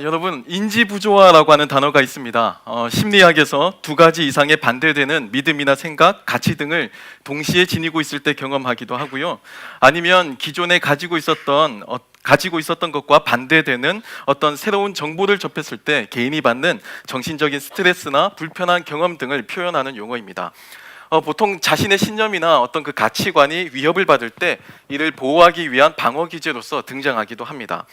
여러분, 인지부조화라고 하는 단어가 있습니다. 심리학에서 두 가지 이상의 반대되는 믿음이나 생각, 가치 등을 동시에 지니고 있을 때 경험하기도 하고요. 아니면 기존에 가지고 있었던 것과 반대되는 어떤 새로운 정보를 접했을 때 개인이 받는 정신적인 스트레스나 불편한 경험 등을 표현하는 용어입니다. 보통 자신의 신념이나 어떤 그 가치관이 위협을 받을 때 이를 보호하기 위한 방어 기제로서 등장하기도 합니다.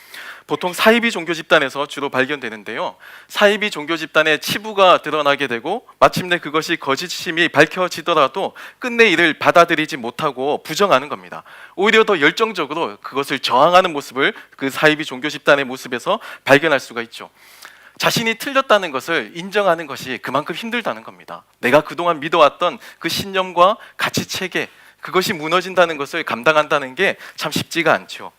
보통 사이비 종교 집단에서 주로 발견되는데요. 사이비 종교 집단의 치부가 드러나게 되고 마침내 그것이 거짓임이 밝혀지더라도 끝내 이를 받아들이지 못하고 부정하는 겁니다. 오히려 더 열정적으로 그것을 저항하는 모습을 그 사이비 종교 집단의 모습에서 발견할 수가 있죠. 자신이 틀렸다는 것을 인정하는 것이 그만큼 힘들다는 겁니다. 내가 그동안 믿어왔던 그 신념과 가치 체계, 그것이 무너진다는 것을 감당한다는 게 참 쉽지가 않죠.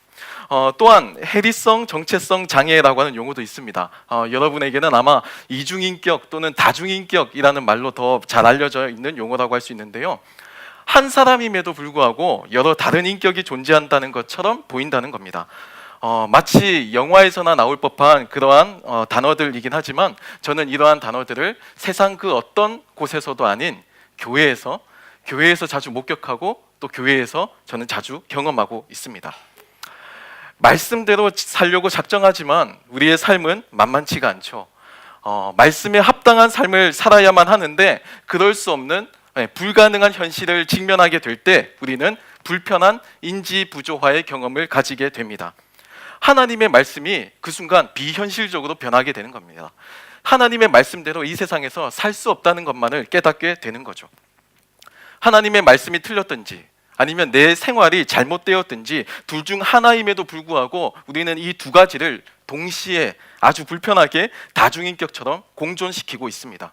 또한 해리성 정체성 장애라고 하는 용어도 있습니다. 여러분에게는 아마 이중인격 또는 다중인격이라는 말로 더 잘 알려져 있는 용어라고 할 수 있는데요. 한 사람임에도 불구하고 여러 다른 인격이 존재한다는 것처럼 보인다는 겁니다. 마치 영화에서나 나올 법한 그러한 단어들이긴 하지만 저는 이러한 단어들을 세상 그 어떤 곳에서도 아닌 교회에서 자주 목격하고 또 교회에서 저는 자주 경험하고 있습니다. 말씀대로 살려고 작정하지만 우리의 삶은 만만치가 않죠. 말씀에 합당한 삶을 살아야만 하는데 그럴 수 없는 불가능한 현실을 직면하게 될 때 우리는 불편한 인지부조화의 경험을 가지게 됩니다. 하나님의 말씀이 그 순간 비현실적으로 변하게 되는 겁니다. 하나님의 말씀대로 이 세상에서 살 수 없다는 것만을 깨닫게 되는 거죠. 하나님의 말씀이 틀렸든지 아니면 내 생활이 잘못되었든지 둘 중 하나임에도 불구하고 우리는 이 두 가지를 동시에 아주 불편하게 다중인격처럼 공존시키고 있습니다.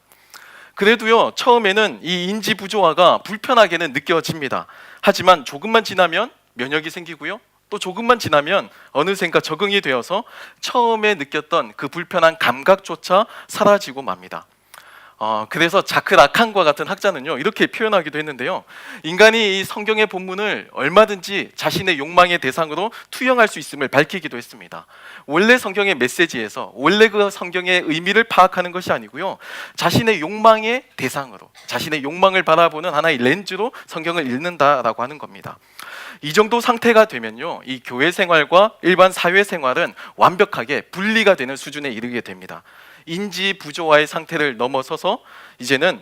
그래도요, 처음에는 이 인지부조화가 불편하게는 느껴집니다. 하지만 조금만 지나면 면역이 생기고요, 또 조금만 지나면 어느샌가 적응이 되어서 처음에 느꼈던 그 불편한 감각조차 사라지고 맙니다. 그래서 자크 라칸과 같은 학자는요, 이렇게 표현하기도 했는데요. 인간이 이 성경의 본문을 얼마든지 자신의 욕망의 대상으로 투영할 수 있음을 밝히기도 했습니다. 원래 성경의 메시지에서 원래 그 성경의 의미를 파악하는 것이 아니고요, 자신의 욕망의 대상으로, 자신의 욕망을 바라보는 하나의 렌즈로 성경을 읽는다라고 하는 겁니다. 이 정도 상태가 되면요, 이 교회 생활과 일반 사회 생활은 완벽하게 분리가 되는 수준에 이르게 됩니다. 인지 부조화의 상태를 넘어서서 이제는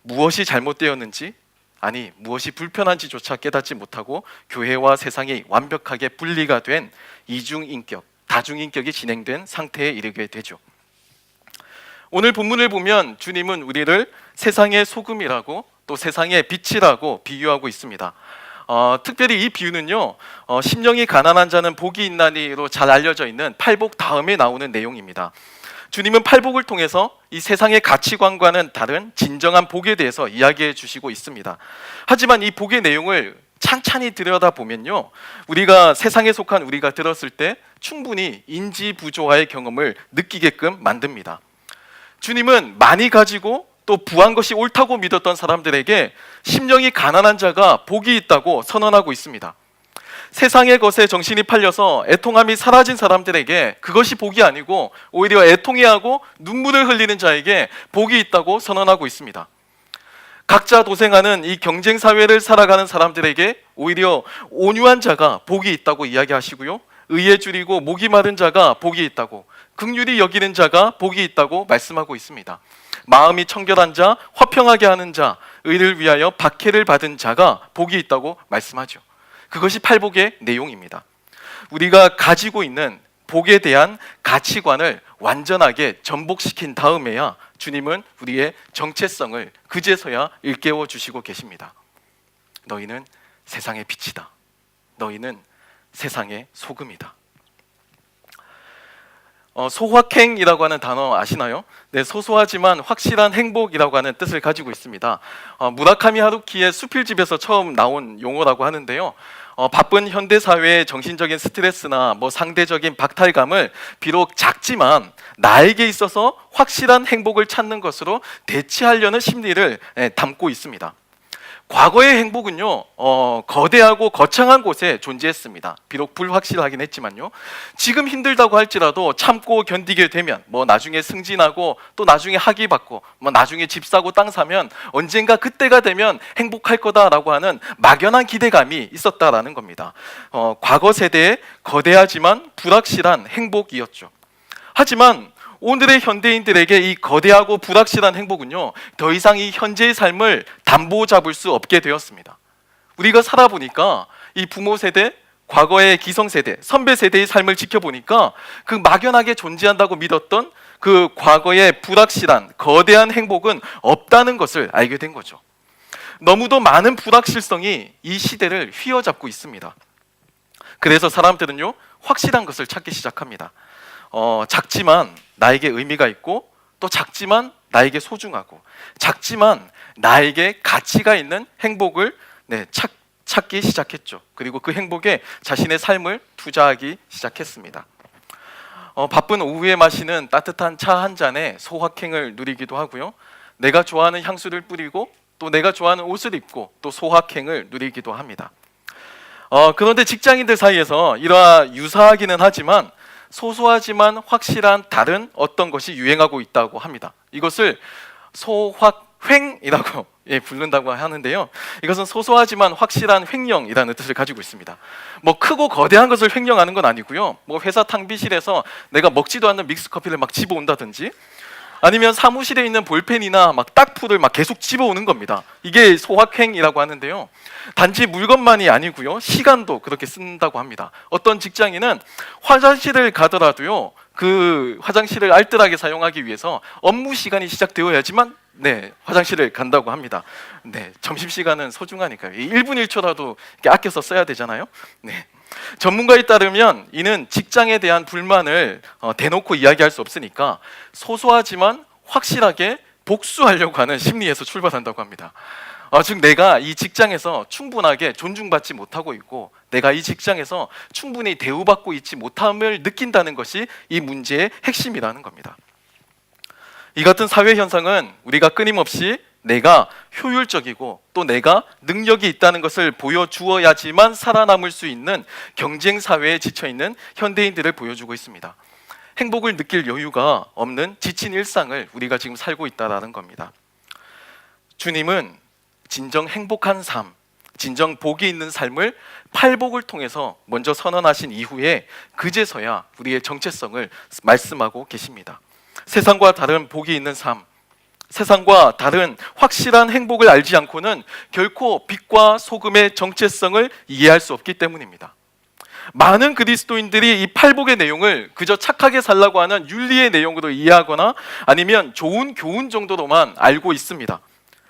무엇이 잘못되었는지, 아니 무엇이 불편한지조차 깨닫지 못하고 교회와 세상이 완벽하게 분리가 된 이중인격, 다중인격이 진행된 상태에 이르게 되죠. 오늘 본문을 보면 주님은 우리를 세상의 소금이라고 또 세상의 빛이라고 비유하고 있습니다. 특별히 이 비유는요, 심령이 가난한 자는 복이 있나니로 잘 알려져 있는 팔복 다음에 나오는 내용입니다. 주님은 팔복을 통해서 이 세상의 가치관과는 다른 진정한 복에 대해서 이야기해 주시고 있습니다. 하지만 이 복의 내용을 찬찬히 들여다보면요, 우리가 세상에 속한 우리가 들었을 때 충분히 인지부조화의 경험을 느끼게끔 만듭니다. 주님은 많이 가지고 또 부한 것이 옳다고 믿었던 사람들에게 심령이 가난한 자가 복이 있다고 선언하고 있습니다. 세상의 것에 정신이 팔려서 애통함이 사라진 사람들에게 그것이 복이 아니고 오히려 애통해하고 눈물을 흘리는 자에게 복이 있다고 선언하고 있습니다. 각자 도생하는 이 경쟁 사회를 살아가는 사람들에게 오히려 온유한 자가 복이 있다고 이야기하시고요, 의에 줄이고 목이 마른 자가 복이 있다고, 긍휼히 여기는 자가 복이 있다고 말씀하고 있습니다. 마음이 청결한 자, 화평하게 하는 자, 의를 위하여 박해를 받은 자가 복이 있다고 말씀하죠. 그것이 팔복의 내용입니다. 우리가 가지고 있는 복에 대한 가치관을 완전하게 전복시킨 다음에야 주님은 우리의 정체성을 그제서야 일깨워 주시고 계십니다. 너희는 세상의 빛이다. 너희는 세상의 소금이다. 소확행이라고 하는 단어 아시나요? 소소하지만 확실한 행복이라고 하는 뜻을 가지고 있습니다. 무라카미 하루키의 수필집에서 처음 나온 용어라고 하는데요, 바쁜 현대사회의 정신적인 스트레스나 상대적인 박탈감을 비록 작지만 나에게 있어서 확실한 행복을 찾는 것으로 대체하려는 심리를 담고 있습니다. 과거의 행복은요, 거대하고 거창한 곳에 존재했습니다. 비록 불확실하긴 했지만요. 지금 힘들다고 할지라도 참고 견디게 되면, 뭐 나중에 승진하고 또 나중에 학위 받고, 뭐 나중에 집 사고 땅 사면 언젠가 그때가 되면 행복할 거다라고 하는 막연한 기대감이 있었다라는 겁니다. 과거 세대의 거대하지만 불확실한 행복이었죠. 하지만 오늘의 현대인들에게 이 거대하고 불확실한 행복은요, 더 이상 이 현재의 삶을 담보 잡을 수 없게 되었습니다. 우리가 살아보니까 이 부모 세대, 과거의 기성세대, 선배 세대의 삶을 지켜보니까 그 막연하게 존재한다고 믿었던 그 과거의 불확실한 거대한 행복은 없다는 것을 알게 된 거죠. 너무도 많은 불확실성이 이 시대를 휘어잡고 있습니다. 그래서 사람들은요, 확실한 것을 찾기 시작합니다. 작지만 나에게 의미가 있고, 또 작지만 나에게 소중하고, 작지만 나에게 가치가 있는 행복을 찾기 시작했죠. 그리고 그 행복에 자신의 삶을 투자하기 시작했습니다. 바쁜 오후에 마시는 따뜻한 차 한 잔에 소확행을 누리기도 하고요. 내가 좋아하는 향수를 뿌리고, 또 내가 좋아하는 옷을 입고, 또 소확행을 누리기도 합니다. 그런데 직장인들 사이에서 유사하기는 하지만 소소하지만 확실한 다른 어떤 것이 유행하고 있다고 합니다. 이것을 소확횡이라고 부른다고 하는데요. 이것은 소소하지만 확실한 횡령이라는 뜻을 가지고 있습니다. 뭐 크고 거대한 것을 횡령하는 건 아니고요. 뭐 회사 탕비실에서 내가 먹지도 않는 믹스커피를 막 집어온다든지, 아니면 사무실에 있는 볼펜이나 막 딱풀을 막 계속 집어오는 겁니다. 이게 소확행이라고 하는데요. 단지 물건만이 아니고요, 시간도 그렇게 쓴다고 합니다. 어떤 직장인은 화장실을 가더라도요, 그 화장실을 알뜰하게 사용하기 위해서 업무 시간이 시작되어야지만 화장실을 간다고 합니다. 점심시간은 소중하니까요. 1분 1초라도 아껴서 써야 되잖아요. 전문가에 따르면 이는 직장에 대한 불만을 대놓고 이야기할 수 없으니까 소소하지만 확실하게 복수하려고 하는 심리에서 출발한다고 합니다. 즉 내가 이 직장에서 충분하게 존중받지 못하고 있고, 내가 이 직장에서 충분히 대우받고 있지 못함을 느낀다는 것이 이 문제의 핵심이라는 겁니다. 이 같은 사회 현상은 우리가 끊임없이 내가 효율적이고 또 내가 능력이 있다는 것을 보여주어야지만 살아남을 수 있는 경쟁 사회에 지쳐있는 현대인들을 보여주고 있습니다. 행복을 느낄 여유가 없는 지친 일상을 우리가 지금 살고 있다는 겁니다. 주님은 진정 행복한 삶, 진정 복이 있는 삶을 팔복을 통해서 먼저 선언하신 이후에 그제서야 우리의 정체성을 말씀하고 계십니다. 세상과 다른 복이 있는 삶, 세상과 다른 확실한 행복을 알지 않고는 결코 빛과 소금의 정체성을 이해할 수 없기 때문입니다. 많은 그리스도인들이 이 팔복의 내용을 그저 착하게 살라고 하는 윤리의 내용으로 이해하거나 아니면 좋은 교훈 정도로만 알고 있습니다.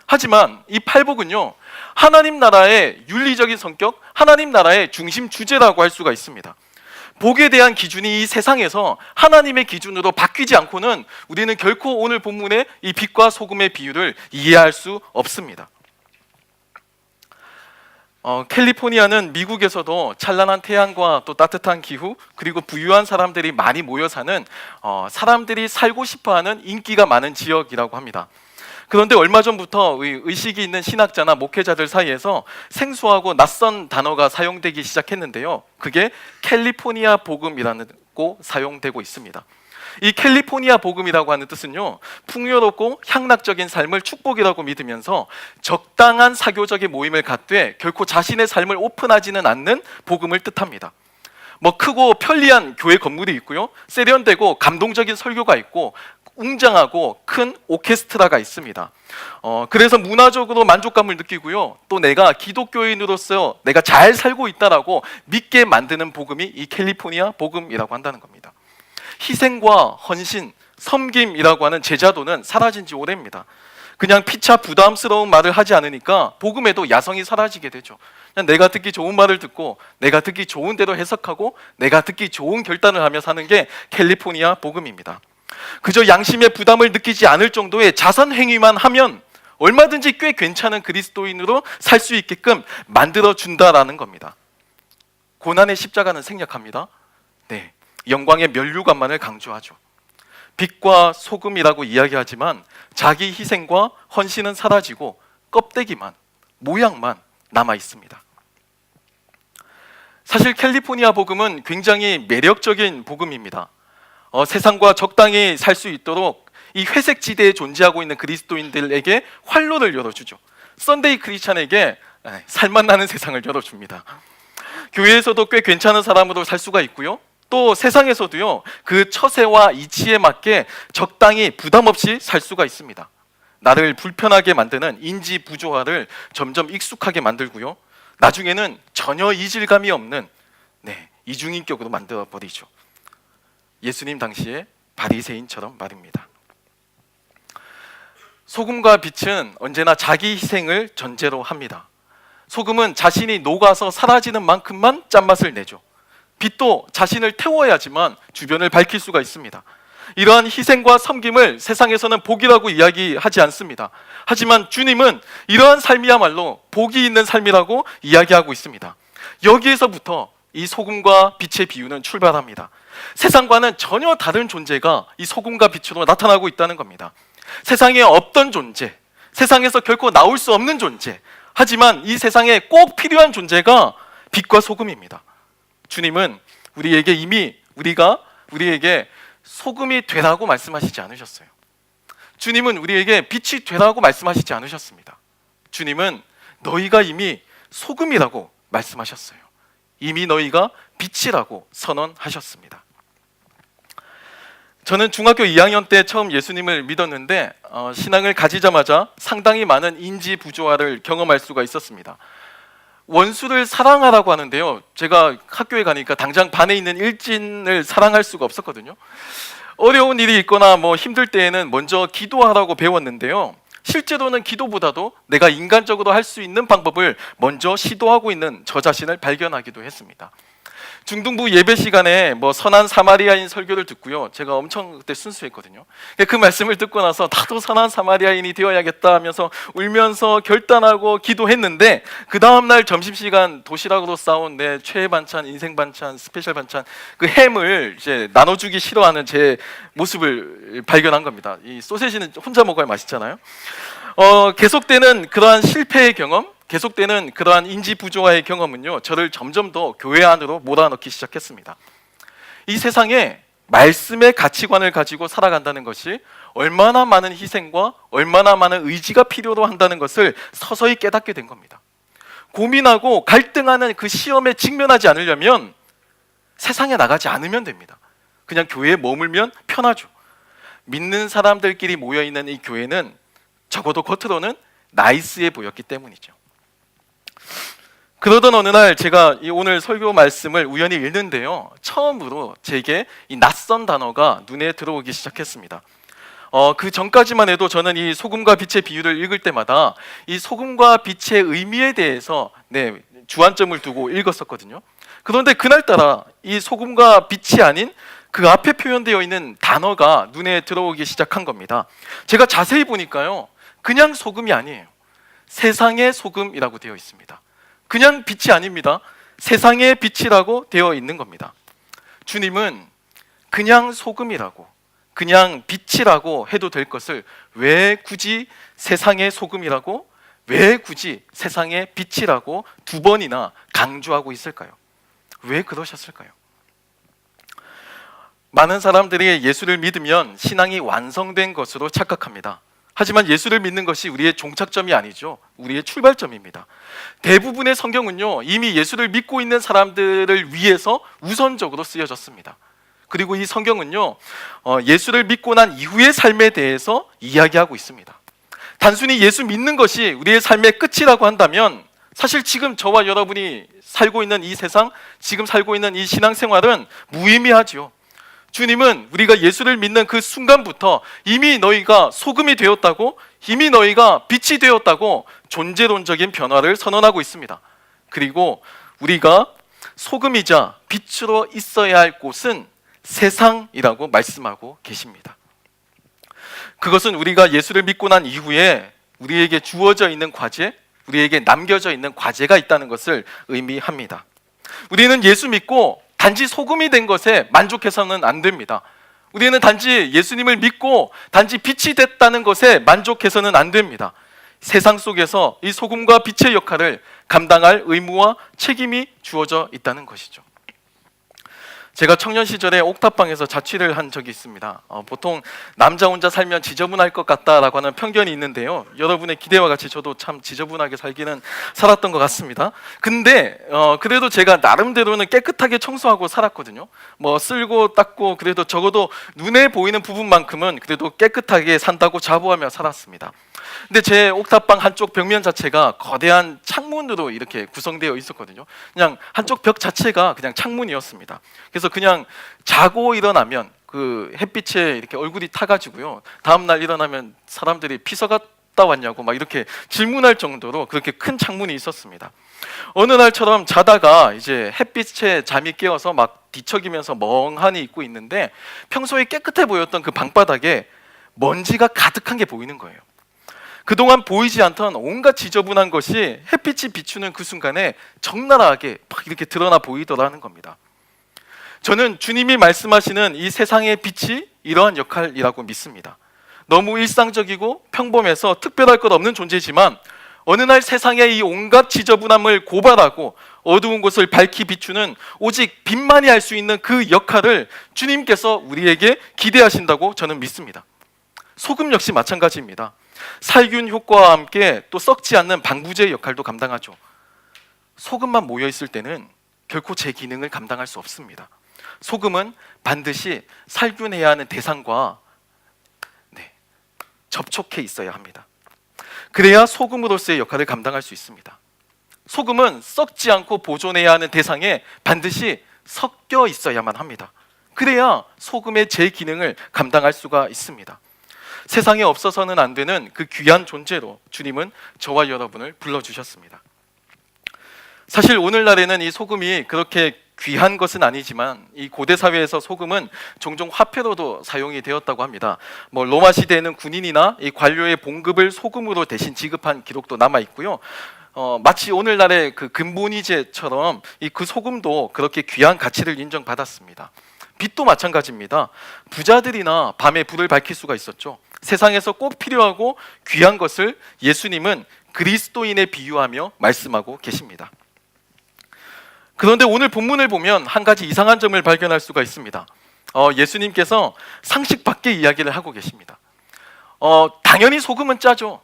하지만 이 팔복은요, 하나님 나라의 윤리적인 성격, 하나님 나라의 중심 주제라고 할 수가 있습니다. 복에 대한 기준이 이 세상에서 하나님의 기준으로 바뀌지 않고는 우리는 결코 오늘 본문의 이 빛과 소금의 비유를 이해할 수 없습니다. 캘리포니아는 미국에서도 찬란한 태양과 또 따뜻한 기후, 그리고 부유한 사람들이 많이 모여 사는 사람들이 살고 싶어하는 인기가 많은 지역이라고 합니다. 그런데 얼마 전부터 의식이 있는 신학자나 목회자들 사이에서 생소하고 낯선 단어가 사용되기 시작했는데요. 그게 캘리포니아 복음이라고 사용되고 있습니다. 이 캘리포니아 복음이라고 하는 뜻은요, 풍요롭고 향락적인 삶을 축복이라고 믿으면서 적당한 사교적인 모임을 갖되 결코 자신의 삶을 오픈하지는 않는 복음을 뜻합니다. 뭐 크고 편리한 교회 건물이 있고요, 세련되고 감동적인 설교가 있고 웅장하고 큰 오케스트라가 있습니다. 그래서 문화적으로 만족감을 느끼고요, 또 내가 기독교인으로서 내가 잘 살고 있다라고 믿게 만드는 복음이 이 캘리포니아 복음이라고 한다는 겁니다. 희생과 헌신, 섬김이라고 하는 제자도는 사라진 지 오래입니다. 그냥 피차 부담스러운 말을 하지 않으니까 복음에도 야성이 사라지게 되죠. 그냥 내가 듣기 좋은 말을 듣고 내가 듣기 좋은 대로 해석하고 내가 듣기 좋은 결단을 하며 사는 게 캘리포니아 복음입니다. 그저 양심의 부담을 느끼지 않을 정도의 자선 행위만 하면 얼마든지 꽤 괜찮은 그리스도인으로 살 수 있게끔 만들어준다라는 겁니다. 고난의 십자가는 생략합니다. 영광의 면류관만을 강조하죠. 빛과 소금이라고 이야기하지만 자기 희생과 헌신은 사라지고 껍데기만, 모양만 남아 있습니다. 사실 캘리포니아 복음은 굉장히 매력적인 복음입니다. 세상과 적당히 살 수 있도록 이 회색 지대에 존재하고 있는 그리스도인들에게 활로를 열어주죠. 썬데이 크리스찬에게 살맛 나는 세상을 열어줍니다. 교회에서도 꽤 괜찮은 사람으로 살 수가 있고요, 또 세상에서도요, 그 처세와 이치에 맞게 적당히 부담 없이 살 수가 있습니다. 나를 불편하게 만드는 인지 부조화를 점점 익숙하게 만들고요, 나중에는 전혀 이질감이 없는 이중인격으로 만들어 버리죠. 예수님 당시의 바리새인처럼 말입니다. 소금과 빛은 언제나 자기 희생을 전제로 합니다. 소금은 자신이 녹아서 사라지는 만큼만 짠맛을 내죠. 빛도 자신을 태워야지만 주변을 밝힐 수가 있습니다. 이러한 희생과 섬김을 세상에서는 복이라고 이야기하지 않습니다. 하지만 주님은 이러한 삶이야말로 복이 있는 삶이라고 이야기하고 있습니다. 여기에서부터 이 소금과 빛의 비유는 출발합니다. 세상과는 전혀 다른 존재가 이 소금과 빛으로 나타나고 있다는 겁니다. 세상에 없던 존재, 세상에서 결코 나올 수 없는 존재, 하지만 이 세상에 꼭 필요한 존재가 빛과 소금입니다. 주님은 우리에게 이미 우리에게 소금이 되라고 말씀하시지 않으셨어요. 주님은 우리에게 빛이 되라고 말씀하시지 않으셨습니다. 주님은 너희가 이미 소금이라고 말씀하셨어요. 이미 너희가 빛이라고 선언하셨습니다. 저는 중학교 2학년 때 처음 예수님을 믿었는데 신앙을 가지자마자 상당히 많은 인지 부조화를 경험할 수가 있었습니다. 원수를 사랑하라고 하는데요, 제가 학교에 가니까 당장 반에 있는 일진을 사랑할 수가 없었거든요. 어려운 일이 있거나 힘들 때에는 먼저 기도하라고 배웠는데요, 실제로는 기도보다도 내가 인간적으로 할 수 있는 방법을 먼저 시도하고 있는 저 자신을 발견하기도 했습니다. 중등부 예배 시간에 선한 사마리아인 설교를 듣고요, 제가 엄청 그때 순수했거든요. 그 말씀을 듣고 나서 나도 선한 사마리아인이 되어야겠다 하면서 울면서 결단하고 기도했는데, 그 다음날 점심시간 도시락으로 싸온 내 최애 반찬, 인생 반찬, 스페셜 반찬, 그 햄을 이제 나눠주기 싫어하는 제 모습을 발견한 겁니다. 이 소세지는 혼자 먹어야 맛있잖아요. 계속되는 그러한 실패의 경험, 계속되는 그러한 인지 부조화의 경험은요, 저를 점점 더 교회 안으로 몰아넣기 시작했습니다. 이 세상에 말씀의 가치관을 가지고 살아간다는 것이 얼마나 많은 희생과 얼마나 많은 의지가 필요로 한다는 것을 서서히 깨닫게 된 겁니다. 고민하고 갈등하는 그 시험에 직면하지 않으려면 세상에 나가지 않으면 됩니다. 그냥 교회에 머물면 편하죠. 믿는 사람들끼리 모여있는 이 교회는 적어도 겉으로는 나이스해 보였기 때문이죠. 그러던 어느 날 제가 오늘 설교 말씀을 우연히 읽는데요, 처음으로 제게 이 낯선 단어가 눈에 들어오기 시작했습니다. 그 전까지만 해도 저는 이 소금과 빛의 비유를 읽을 때마다 이 소금과 빛의 의미에 대해서 주안점을 두고 읽었었거든요. 그런데 그날따라 이 소금과 빛이 아닌 그 앞에 표현되어 있는 단어가 눈에 들어오기 시작한 겁니다. 제가 자세히 보니까요, 그냥 소금이 아니에요. 세상의 소금이라고 되어 있습니다. 그냥 빛이 아닙니다. 세상의 빛이라고 되어 있는 겁니다. 주님은 그냥 소금이라고, 그냥 빛이라고 해도 될 것을 왜 굳이 세상의 소금이라고, 왜 굳이 세상의 빛이라고 두 번이나 강조하고 있을까요? 왜 그러셨을까요? 많은 사람들이 예수를 믿으면 신앙이 완성된 것으로 착각합니다. 하지만 예수를 믿는 것이 우리의 종착점이 아니죠. 우리의 출발점입니다. 대부분의 성경은요, 이미 예수를 믿고 있는 사람들을 위해서 우선적으로 쓰여졌습니다. 그리고 이 성경은요, 예수를 믿고 난 이후의 삶에 대해서 이야기하고 있습니다. 단순히 예수 믿는 것이 우리의 삶의 끝이라고 한다면 사실 지금 저와 여러분이 살고 있는 이 세상, 지금 살고 있는 이 신앙생활은 무의미하지요. 주님은 우리가 예수를 믿는 그 순간부터 이미 너희가 소금이 되었다고, 이미 너희가 빛이 되었다고 존재론적인 변화를 선언하고 있습니다. 그리고 우리가 소금이자 빛으로 있어야 할 곳은 세상이라고 말씀하고 계십니다. 그것은 우리가 예수를 믿고 난 이후에 우리에게 주어져 있는 과제, 우리에게 남겨져 있는 과제가 있다는 것을 의미합니다. 우리는 예수 믿고 단지 소금이 된 것에 만족해서는 안 됩니다. 우리는 단지 예수님을 믿고 단지 빛이 됐다는 것에 만족해서는 안 됩니다. 세상 속에서 이 소금과 빛의 역할을 감당할 의무와 책임이 주어져 있다는 것이죠. 제가 청년 시절에 옥탑방에서 자취를 한 적이 있습니다. 보통 남자 혼자 살면 지저분할 것 같다라고 하는 편견이 있는데요. 여러분의 기대와 같이 저도 참 지저분하게 살기는 살았던 것 같습니다. 근데 그래도 제가 나름대로는 깨끗하게 청소하고 살았거든요. 뭐 쓸고 닦고 그래도 적어도 눈에 보이는 부분만큼은 그래도 깨끗하게 산다고 자부하며 살았습니다. 근데 제 옥탑방 한쪽 벽면 자체가 거대한 창문으로 이렇게 구성되어 있었거든요. 그냥 한쪽 벽 자체가 그냥 창문이었습니다. 그래서 그냥 자고 일어나면 그 햇빛에 이렇게 얼굴이 타가지고요. 다음날 일어나면 사람들이 피서 갔다 왔냐고 막 이렇게 질문할 정도로 그렇게 큰 창문이 있었습니다. 어느 날처럼 자다가 이제 햇빛에 잠이 깨어서 막 뒤척이면서 멍하니 있고 있는데 평소에 깨끗해 보였던 그 방바닥에 먼지가 가득한 게 보이는 거예요. 그동안 보이지 않던 온갖 지저분한 것이 햇빛이 비추는 그 순간에 적나라하게 막 이렇게 드러나 보이더라는 겁니다. 저는 주님이 말씀하시는 이 세상의 빛이 이러한 역할이라고 믿습니다. 너무 일상적이고 평범해서 특별할 것 없는 존재지만 어느 날 세상의 이 온갖 지저분함을 고발하고 어두운 곳을 밝히 비추는 오직 빛만이 할 수 있는 그 역할을 주님께서 우리에게 기대하신다고 저는 믿습니다. 소금 역시 마찬가지입니다. 살균 효과와 함께 또 썩지 않는 방부제 역할도 감당하죠. 소금만 모여 있을 때는 결코 제 기능을 감당할 수 없습니다. 소금은 반드시 살균해야 하는 대상과 접촉해 있어야 합니다. 그래야 소금으로서의 역할을 감당할 수 있습니다. 소금은 썩지 않고 보존해야 하는 대상에 반드시 섞여 있어야만 합니다. 그래야 소금의 제 기능을 감당할 수가 있습니다. 세상에 없어서는 안 되는 그 귀한 존재로 주님은 저와 여러분을 불러주셨습니다. 사실 오늘날에는 이 소금이 그렇게 귀한 것은 아니지만 이 고대 사회에서 소금은 종종 화폐로도 사용이 되었다고 합니다. 뭐 로마 시대에는 군인이나 이 관료의 봉급을 소금으로 대신 지급한 기록도 남아 있고요. 마치 오늘날의 그 금본위제처럼 그 소금도 그렇게 귀한 가치를 인정받았습니다. 빛도 마찬가지입니다. 부자들이나 밤에 불을 밝힐 수가 있었죠. 세상에서 꼭 필요하고 귀한 것을 예수님은 그리스도인에 비유하며 말씀하고 계십니다. 그런데 오늘 본문을 보면 한 가지 이상한 점을 발견할 수가 있습니다. 예수님께서 상식 밖의 이야기를 하고 계십니다. 당연히 소금은 짜죠.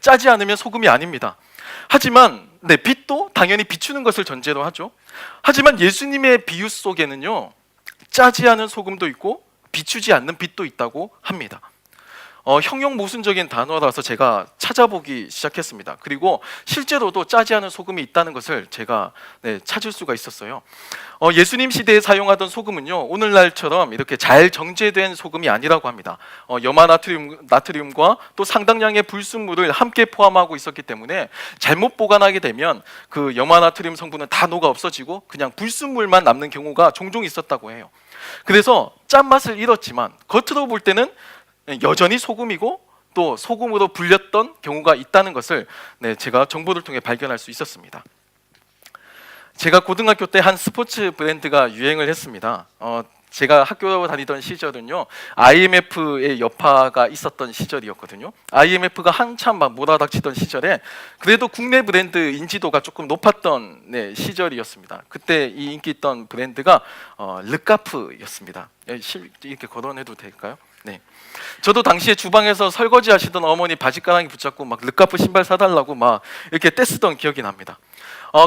짜지 않으면 소금이 아닙니다. 하지만 빛도 당연히 비추는 것을 전제로 하죠. 하지만 예수님의 비유 속에는요, 짜지 않은 소금도 있고 비추지 않는 빛도 있다고 합니다. 형용 모순적인 단어라서 제가 찾아보기 시작했습니다. 그리고 실제로도 짜지 않은 소금이 있다는 것을 제가 찾을 수가 있었어요. 예수님 시대에 사용하던 소금은요, 오늘날처럼 이렇게 잘 정제된 소금이 아니라고 합니다. 염화나트륨과 또 상당량의 불순물을 함께 포함하고 있었기 때문에 잘못 보관하게 되면 그 염화나트륨 성분은 다 녹아 없어지고 그냥 불순물만 남는 경우가 종종 있었다고 해요. 그래서 짠맛을 잃었지만 겉으로 볼 때는 여전히 소금이고 또 소금으로 불렸던 경우가 있다는 것을 제가 정보를 통해 발견할 수 있었습니다. 제가 고등학교 때 한 스포츠 브랜드가 유행을 했습니다. 제가 학교 다니던 시절은요, IMF의 여파가 있었던 시절이었거든요. IMF가 한참 막 몰아닥치던 시절에 그래도 국내 브랜드 인지도가 조금 높았던 시절이었습니다. 그때 이 인기 있던 브랜드가 르카프였습니다. 이렇게 거론해도 될까요? 네. 저도 당시에 주방에서 설거지 하시던 어머니 바지가랑이 붙잡고 막 르카프 신발 사달라고 막 이렇게 떼쓰던 기억이 납니다.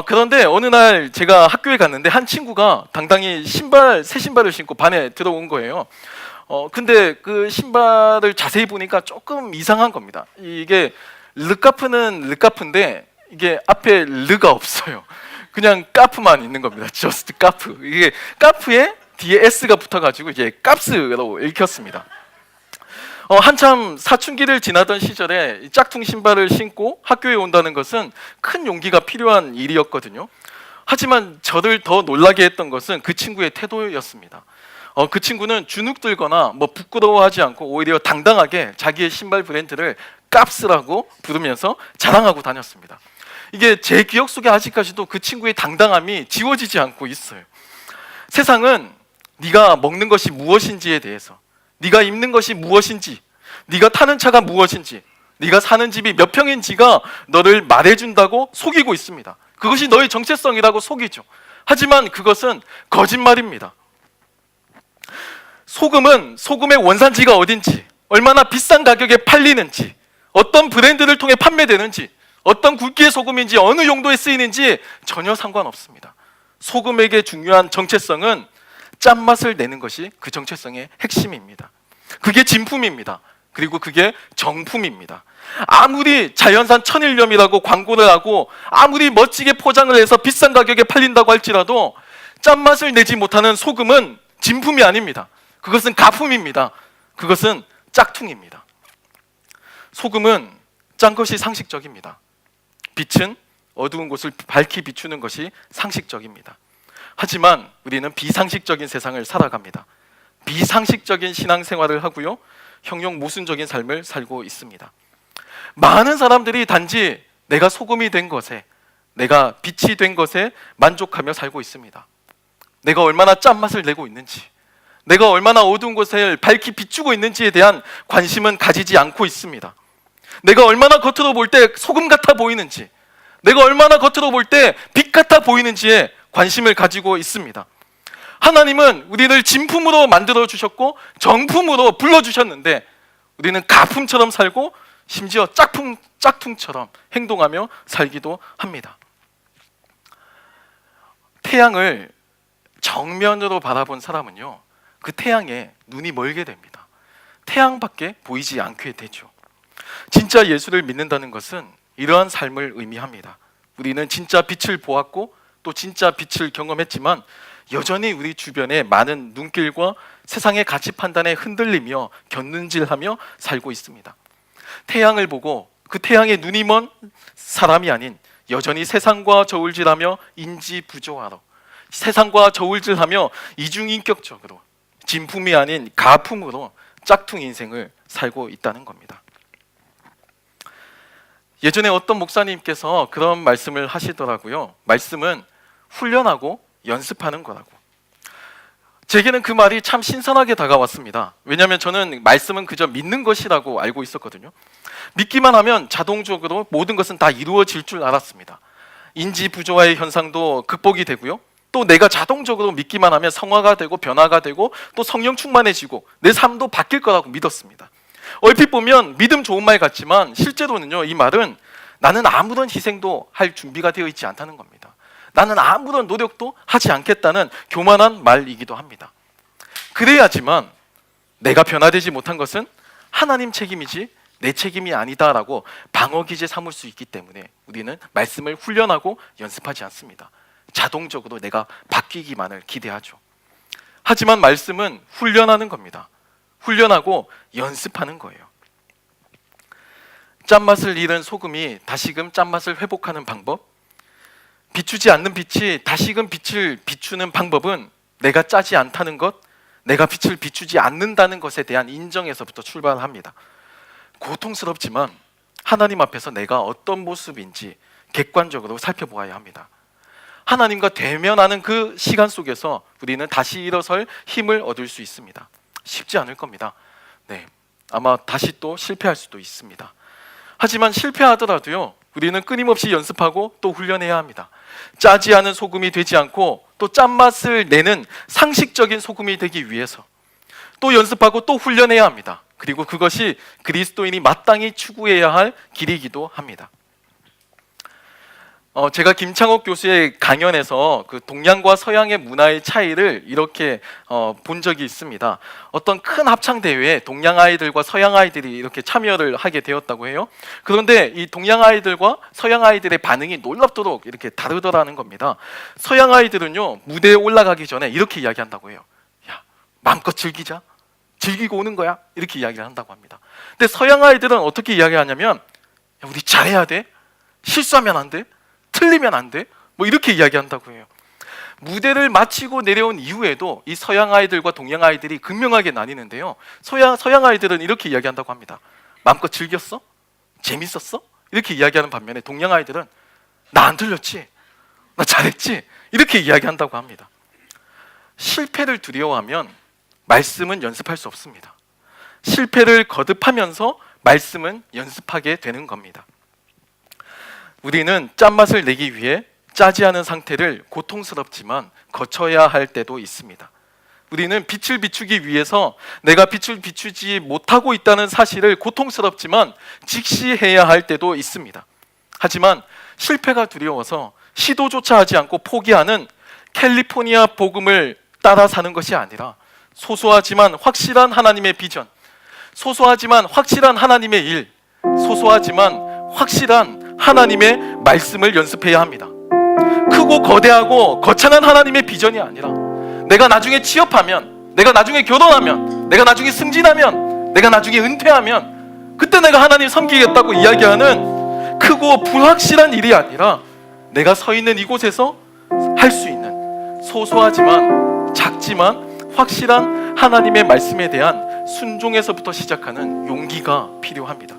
그런데 어느 날 제가 학교에 갔는데 한 친구가 당당히 새 신발을 신고 반에 들어온 거예요. 근데 그 신발을 자세히 보니까 조금 이상한 겁니다. 이게 르카프는 르카프인데 이게 앞에 르가 없어요. 그냥 카프만 있는 겁니다. just 카프. 이게 카프에 뒤에 S가 붙어가지고 이제 깝스로 읽혔습니다. 한참 사춘기를 지나던 시절에 짝퉁 신발을 신고 학교에 온다는 것은 큰 용기가 필요한 일이었거든요. 하지만 저를 더 놀라게 했던 것은 그 친구의 태도였습니다. 그 친구는 주눅들거나 부끄러워하지 않고 오히려 당당하게 자기의 신발 브랜드를 깝스라고 부르면서 자랑하고 다녔습니다. 이게 제 기억 속에 아직까지도 그 친구의 당당함이 지워지지 않고 있어요. 세상은 네가 먹는 것이 무엇인지에 대해서, 네가 입는 것이 무엇인지, 네가 타는 차가 무엇인지, 네가 사는 집이 몇 평인지가 너를 말해준다고 속이고 있습니다. 그것이 너의 정체성이라고 속이죠. 하지만 그것은 거짓말입니다. 소금은 소금의 원산지가 어딘지, 얼마나 비싼 가격에 팔리는지, 어떤 브랜드를 통해 판매되는지, 어떤 굵기의 소금인지, 어느 용도에 쓰이는지 전혀 상관없습니다. 소금에게 중요한 정체성은 짠맛을 내는 것이 그 정체성의 핵심입니다. 그게 진품입니다. 그리고 그게 정품입니다. 아무리 자연산 천일염이라고 광고를 하고 아무리 멋지게 포장을 해서 비싼 가격에 팔린다고 할지라도 짠맛을 내지 못하는 소금은 진품이 아닙니다. 그것은 가품입니다. 그것은 짝퉁입니다. 소금은 짠 것이 상식적입니다. 빛은 어두운 곳을 밝히 비추는 것이 상식적입니다. 하지만 우리는 비상식적인 세상을 살아갑니다. 비상식적인 신앙생활을 하고요, 형용 모순적인 삶을 살고 있습니다. 많은 사람들이 단지 내가 소금이 된 것에, 내가 빛이 된 것에 만족하며 살고 있습니다. 내가 얼마나 짠맛을 내고 있는지, 내가 얼마나 어두운 곳을 밝히 비추고 있는지에 대한 관심은 가지지 않고 있습니다. 내가 얼마나 겉으로 볼 때 소금 같아 보이는지, 내가 얼마나 겉으로 볼 때 빛 같아 보이는지에 관심을 가지고 있습니다. 하나님은 우리를 진품으로 만들어 주셨고 정품으로 불러주셨는데 우리는 가품처럼 살고 심지어 짝퉁처럼 행동하며 살기도 합니다. 태양을 정면으로 바라본 사람은요, 그 태양에 눈이 멀게 됩니다. 태양밖에 보이지 않게 되죠. 진짜 예수를 믿는다는 것은 이러한 삶을 의미합니다. 우리는 진짜 빛을 보았고 또 진짜 빛을 경험했지만 여전히 우리 주변에 많은 눈길과 세상의 가치 판단에 흔들리며 곁눈질하며 살고 있습니다. 태양을 보고 그 태양에 눈이 먼 사람이 아닌 여전히 세상과 저울질하며 인지부조하러, 세상과 저울질하며 이중인격적으로 진품이 아닌 가품으로 짝퉁 인생을 살고 있다는 겁니다. 예전에 어떤 목사님께서 그런 말씀을 하시더라고요. 말씀은 훈련하고 연습하는 거라고. 제게는 그 말이 참 신선하게 다가왔습니다. 왜냐하면 저는 말씀은 그저 믿는 것이라고 알고 있었거든요. 믿기만 하면 자동적으로 모든 것은 다 이루어질 줄 알았습니다. 인지부조화의 현상도 극복이 되고요, 또 내가 자동적으로 믿기만 하면 성화가 되고 변화가 되고 또 성령 충만해지고 내 삶도 바뀔 거라고 믿었습니다. 얼핏 보면 믿음 좋은 말 같지만 실제로는요, 이 말은 나는 아무런 희생도 할 준비가 되어 있지 않다는 겁니다. 나는 아무런 노력도 하지 않겠다는 교만한 말이기도 합니다. 그래야지만 내가 변화되지 못한 것은 하나님 책임이지 내 책임이 아니다라고 방어기제 삼을 수 있기 때문에 우리는 말씀을 훈련하고 연습하지 않습니다. 자동적으로 내가 바뀌기만을 기대하죠. 하지만 말씀은 훈련하는 겁니다. 훈련하고 연습하는 거예요. 짠맛을 잃은 소금이 다시금 짠맛을 회복하는 방법, 비추지 않는 빛이 다시금 빛을 비추는 방법은 내가 짜지 않다는 것, 내가 빛을 비추지 않는다는 것에 대한 인정에서부터 출발합니다. 고통스럽지만 하나님 앞에서 내가 어떤 모습인지 객관적으로 살펴보아야 합니다. 하나님과 대면하는 그 시간 속에서 우리는 다시 일어설 힘을 얻을 수 있습니다. 쉽지 않을 겁니다. 네, 아마 다시 또 실패할 수도 있습니다. 하지만 실패하더라도요, 우리는 끊임없이 연습하고 또 훈련해야 합니다. 짜지 않은 소금이 되지 않고 또 짠맛을 내는 상식적인 소금이 되기 위해서 또 연습하고 또 훈련해야 합니다. 그리고 그것이 그리스도인이 마땅히 추구해야 할 길이기도 합니다. 제가 김창옥 교수의 강연에서 그 동양과 서양의 문화의 차이를 이렇게 본 적이 있습니다. 어떤 큰 합창 대회에 동양 아이들과 서양 아이들이 이렇게 참여를 하게 되었다고 해요. 그런데 이 동양 아이들과 서양 아이들의 반응이 놀랍도록 이렇게 다르더라는 겁니다. 서양 아이들은요, 무대에 올라가기 전에 이렇게 이야기한다고 해요. 야, 마음껏 즐기자. 즐기고 오는 거야. 이렇게 이야기를 한다고 합니다. 근데 서양 아이들은 어떻게 이야기하냐면, 야, 우리 잘해야 돼. 실수하면 안 돼. 틀리면 안 돼? 뭐 이렇게 이야기한다고 해요. 무대를 마치고 내려온 이후에도 이 서양 아이들과 동양 아이들이 극명하게 나뉘는데요, 서양 아이들은 이렇게 이야기한다고 합니다. 마음껏 즐겼어? 재밌었어? 이렇게 이야기하는 반면에 동양 아이들은 나 안 틀렸지? 나 잘했지? 이렇게 이야기한다고 합니다. 실패를 두려워하면 말씀은 연습할 수 없습니다. 실패를 거듭하면서 말씀은 연습하게 되는 겁니다. 우리는 짠맛을 내기 위해 짜지 않은 상태를 고통스럽지만 거쳐야 할 때도 있습니다. 우리는 빛을 비추기 위해서 내가 빛을 비추지 못하고 있다는 사실을 고통스럽지만 직시해야 할 때도 있습니다. 하지만 실패가 두려워서 시도조차 하지 않고 포기하는 캘리포니아 복음을 따라 사는 것이 아니라 소소하지만 확실한 하나님의 비전, 소소하지만 확실한 하나님의 일, 소소하지만 확실한 하나님의 말씀을 연습해야 합니다. 크고 거대하고 거창한 하나님의 비전이 아니라 내가 나중에 취업하면, 내가 나중에 결혼하면, 내가 나중에 승진하면, 내가 나중에 은퇴하면 그때 내가 하나님 섬기겠다고 이야기하는 크고 불확실한 일이 아니라 내가 서 있는 이곳에서 할 수 있는 소소하지만 작지만 확실한 하나님의 말씀에 대한 순종에서부터 시작하는 용기가 필요합니다.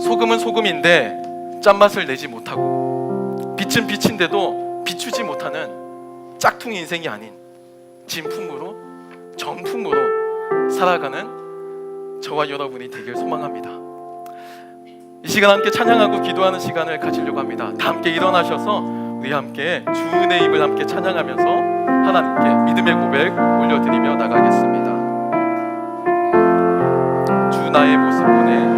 소금은 소금인데 짠맛을 내지 못하고 빛은 빛인데도 비추지 못하는 짝퉁 인생이 아닌 진품으로 정품으로 살아가는 저와 여러분이 되길 소망합니다. 이 시간 함께 찬양하고 기도하는 시간을 가지려고 합니다. 다 함께 일어나셔서 우리 함께 주의 입을 함께 찬양하면서 하나님께 믿음의 고백 올려드리며 나가겠습니다. 주 나의 모습 보내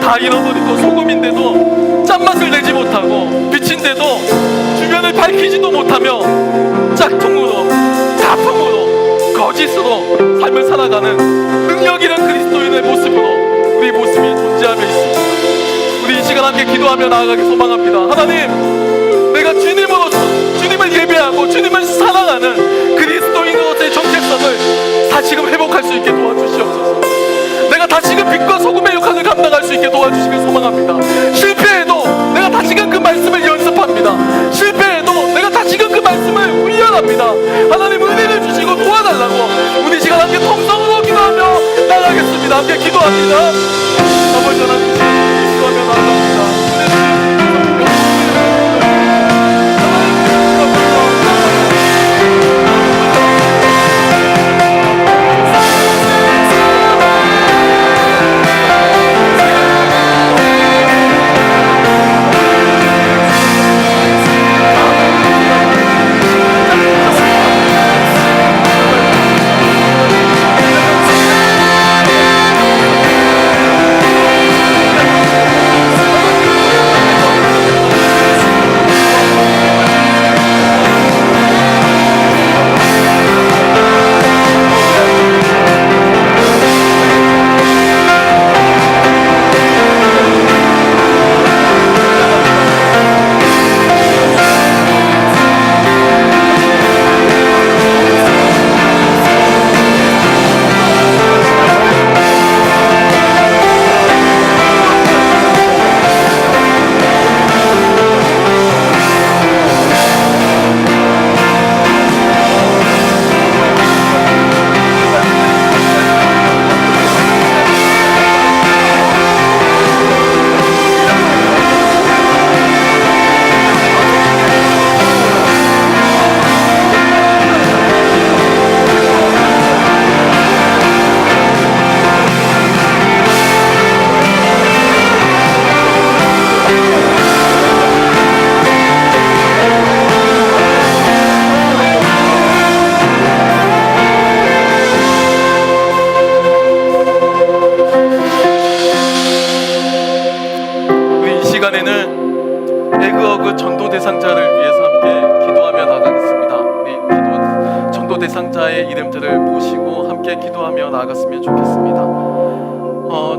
다 잃어버리고 소금인데도 짠맛을 내지 못하고 빛인데도 주변을 밝히지도 못하며 짝퉁으로 가품으로 거짓으로 삶을 살아가는 능력 있는 그리스도인의 모습으로 우리 모습이 존재하며 있습니다. 우리 이 시간 함께 기도하며 나아가기 소망합니다. 하나님, 내가 주님을 예배하고 주님을 사랑하는 그리스도인으로서의 정체성을 다시금 회복할 수 있게 도와주시옵소서. 내가 다시금 빛과 소금의 역할을 감당할 수 있게 도와주시길 소망합니다. 실패해도 내가 다시금 그 말씀을 연습합니다. 실패해도 내가 다시금 그 말씀을 훈련합니다. 하나님, 은혜를 주시고 도와달라고 우리 시간 함께 통성으로 기도하며 나가겠습니다. 함께 기도합니다. 아버지 하나님, 기도하며 나아갑니다. 대상자의 이름들을 모시고 함께 기도하며 나아갔으면 좋겠습니다.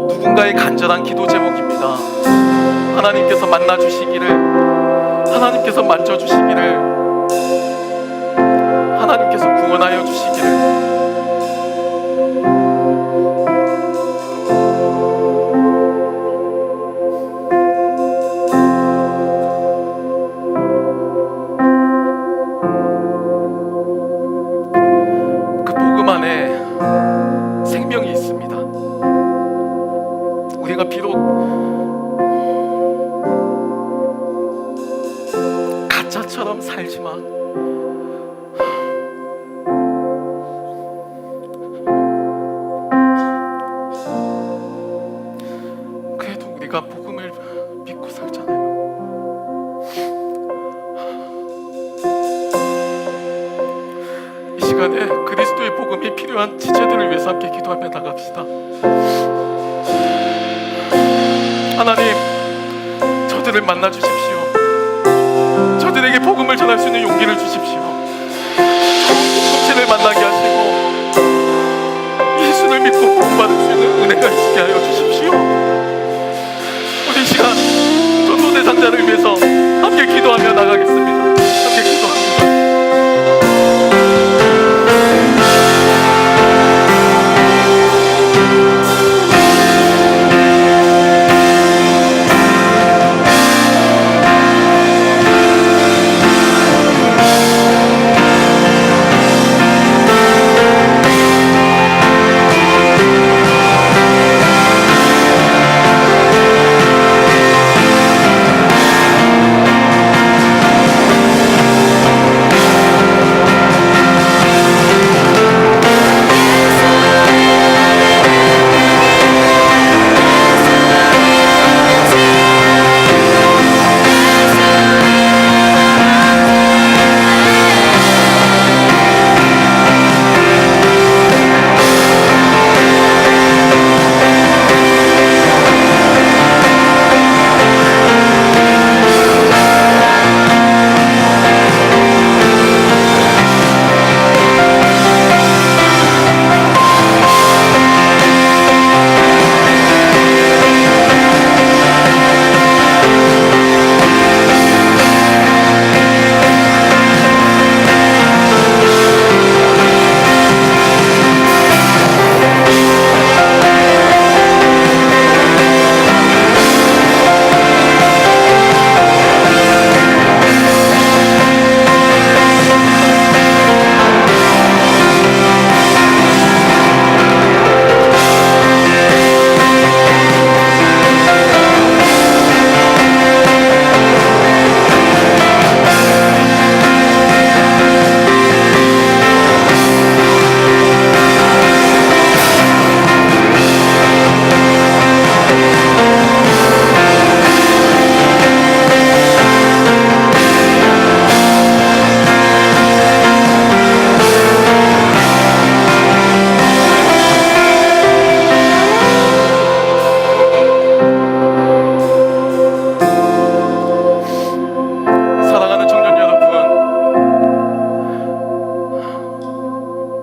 누군가의 간절한 기도 제목입니다. 하나님께서 만나주시기를, 하나님께서 만져주시기를, 하나님께서 구원하여 주시기를. 생명이 있습니다. 우리가 비록 가짜처럼 살지만 그래도 우리가 복음을 믿고 살잖아요. 이 시간에 그리스도의 복음이 필요한 지체들을 위해서 함께 기도하며 나갑시다. 하나님, 저들을 만나 주십시오. 저들에게 복음을 전할 수 있는 용기를 주십시오. 공동체를 만나게 하시고 예수를 믿고 구원받을 수 있는 은혜가 있게 하여 주십시오. 우리 시간 전도 대상자를 위해서 함께 기도하며 나가겠습니다. 함께 기도합니다.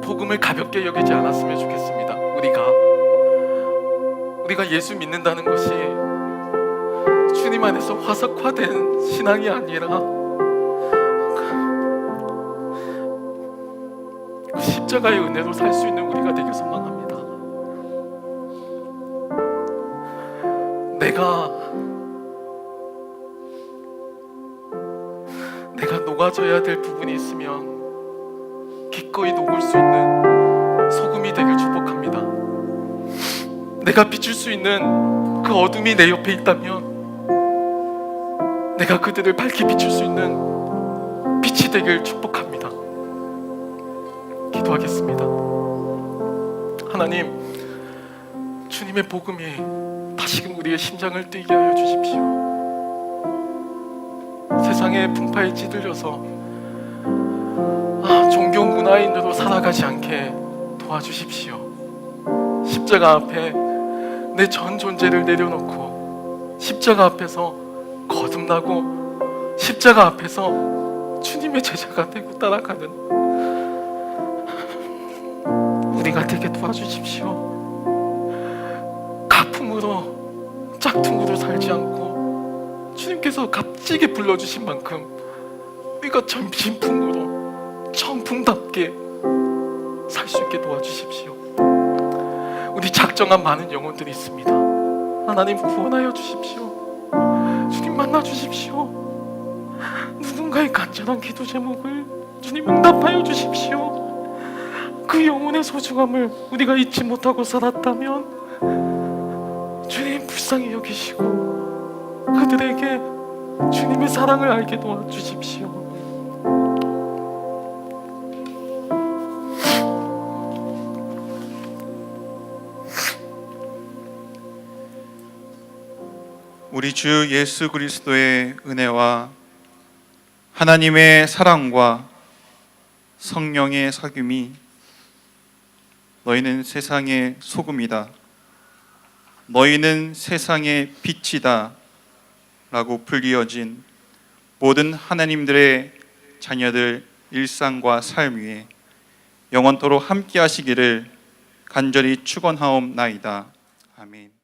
복음을 가볍게 여기지 않았으면 좋겠습니다. 우리가 예수 믿는다는 것이 주님 안에서 화석화된 신앙이 아니라 그 십자가의 은혜로 살 수 있는 우리가 되길 소망합니다. 내가 녹아져야 될 부분이 있으면 기꺼이 녹을 수 있는 소금이 되길 축복합니다. 내가 비출 수 있는 그 어둠이 내 옆에 있다면 내가 그들을 밝히 비출 수 있는 빛이 되길 축복합니다. 기도하겠습니다. 하나님, 주님의 복음이 다시금 우리의 심장을 뛰게 하여 주십시오. 세상의 풍파에 찌들려서 종교 문화인으로 살아가지 않게 도와주십시오. 십자가 앞에 내 전 존재를 내려놓고 십자가 앞에서 거듭나고 십자가 앞에서 주님의 제자가 되고 따라가는 우리가 되게 도와주십시오. 가품으로 짝퉁으로 살지 않고 주님께서 값지게 불러주신 만큼 우리가 전신품으로 정품답게 살 수 있게 도와주십시오. 우리 작정한 많은 영혼들이 있습니다. 하나님 구원하여 주십시오. 주님 만나 주십시오. 누군가의 간절한 기도 제목을 주님 응답하여 주십시오. 그 영혼의 소중함을 우리가 잊지 못하고 살았다면 주님 불쌍히 여기시고 그들에게 주님의 사랑을 알게 도와주십시오. 우리 주 예수 그리스도의 은혜와 하나님의 사랑과 성령의 사귐이 너희는 세상의 소금이다, 너희는 세상의 빛이다 라고 불리어진 모든 하나님들의 자녀들 일상과 삶 위에 영원토록 함께 하시기를 간절히 축원하옵나이다. 아멘.